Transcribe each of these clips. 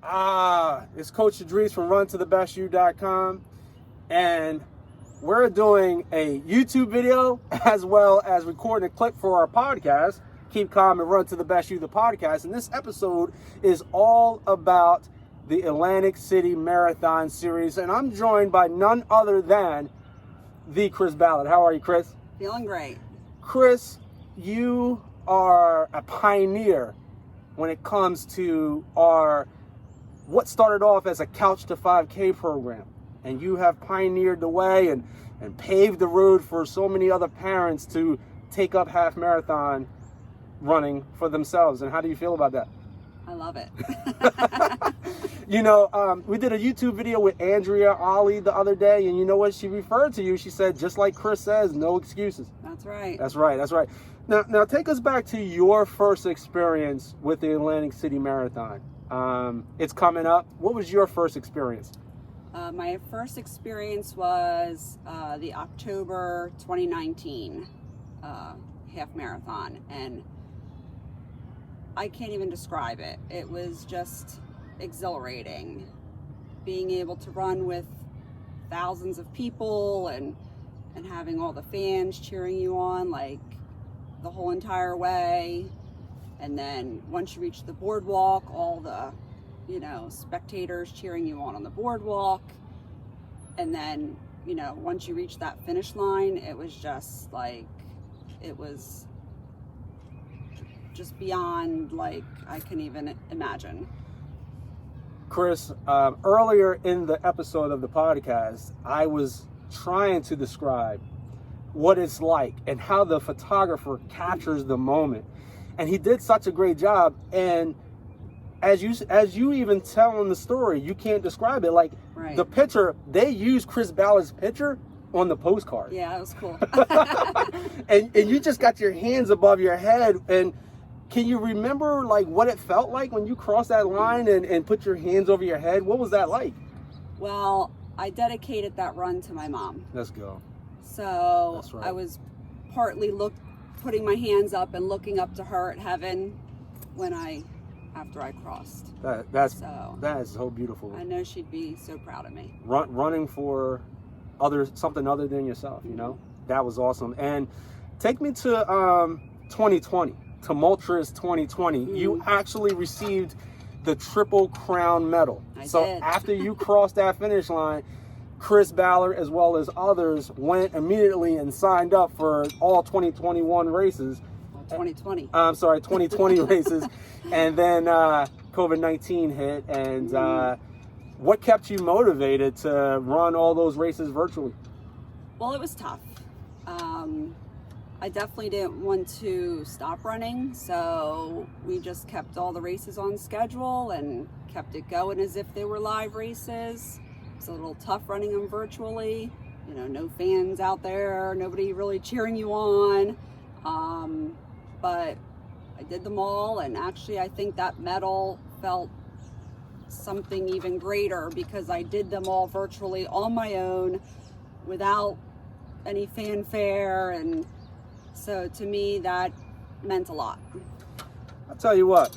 It's Coach Idris from runtothebestyou.com, and we're doing a YouTube video as well as recording a clip for our podcast, Keep Calm and Run to the Best You, the podcast. And this episode is all about the Atlantic City Marathon Series, and I'm joined by none other than the Chris Ballard. How are you, Chris? Feeling great. Chris, you are a pioneer when it comes to what started off as a Couch to 5K program, and you have pioneered the way and paved the road for so many other parents to take up half marathon running for themselves. And how do you feel about that? I love it. We did a YouTube video with Andrea Ollie the other day, and you know what? She referred to you. She said, just like Chris says, no excuses. That's right. That's right. That's right. Now take us back to your first experience with the Atlantic City Marathon. It's coming up. What was your first experience? My first experience was the October 2019 half marathon, and I can't even describe it. It was just exhilarating. Being able to run with thousands of people and having all the fans cheering you on like the whole entire way. And then once you reach the boardwalk, all the, spectators cheering you on the boardwalk. And then, once you reach that finish line, it was just like, it was just beyond, like, I can even imagine. Chris, earlier in the episode of the podcast, I was trying to describe what it's like and how the photographer captures the moment. And he did such a great job. And as you even tell in the story, you can't describe it. Like, right. The picture, they used Chris Ballard's picture on the postcard. Yeah, that was cool. and you just got your hands above your head. And can you remember like what it felt like when you crossed that line and put your hands over your head? What was that like? Well, I dedicated that run to my mom. Let's go. So That's right. I was partly putting my hands up and looking up to her at heaven after I crossed. That is so beautiful. I know she'd be so proud of me. Running for something other than yourself, That was awesome. And take me to 2020, tumultuous 2020. Mm. You actually received the Triple Crown medal. I so did. After you crossed that finish line, Chris Ballard, as well as others, went immediately and signed up for all 2021 races. 2020. 2020 races. And then COVID-19 hit. And what kept you motivated to run all those races virtually? Well, it was tough. I definitely didn't want to stop running. So we just kept all the races on schedule and kept it going as if they were live races. It's a little tough running them virtually. No fans out there, nobody really cheering you on. But I did them all, and actually I think that medal felt something even greater because I did them all virtually on my own without any fanfare, and so to me that meant a lot. I'll tell you what,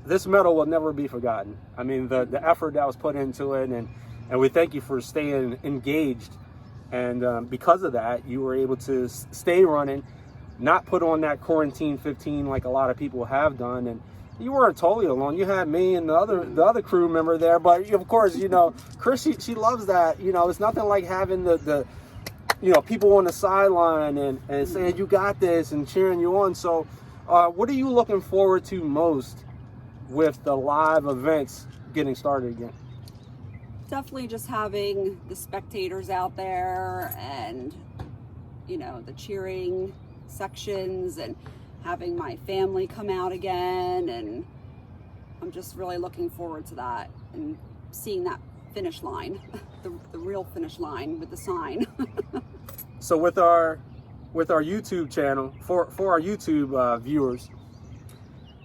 this medal will never be forgotten. I mean, the effort that was put into it, and we thank you for staying engaged, and because of that you were able to stay running, not put on that quarantine 15 like a lot of people have done. And you weren't totally alone. You had me and the other crew member there, but of course, Chris, she loves that. It's nothing like having the people on the sideline and saying you got this and cheering you on. So what are you looking forward to most with the live events getting started again? Definitely just having the spectators out there and the cheering sections and having my family come out again, and I'm just really looking forward to that and seeing that finish line, the real finish line with the sign. So with our YouTube channel, for our YouTube viewers,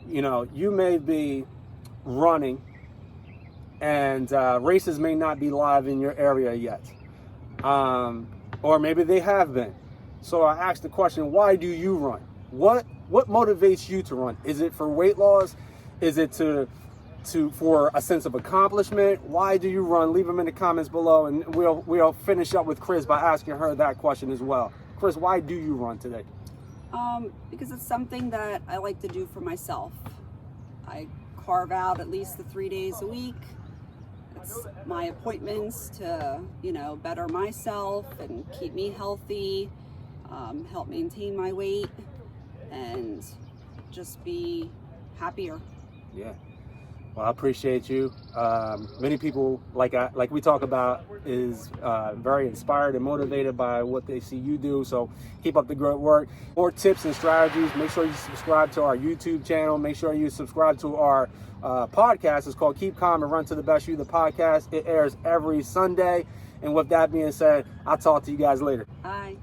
you may be running and races may not be live in your area yet, or maybe they have been. So I asked the question, why do you run? What motivates you to run? Is it for weight loss? Is it to for a sense of accomplishment? Why do you run? Leave them in the comments below, and we'll finish up with Chris by asking her that question as well. Chris, why do you run today? Because it's something that I like to do for myself. I carve out at least the 3 days a week. It's my appointments to, better myself and keep me healthy, help maintain my weight, and just be happier. Yeah. Well, I appreciate you. Many people, like we talk about, is very inspired and motivated by what they see you do. So keep up the great work. More tips and strategies. Make sure you subscribe to our YouTube channel. Make sure you subscribe to our podcast. It's called Keep Calm and Run to the Best You, the podcast. It airs every Sunday. And with that being said, I'll talk to you guys later. Bye.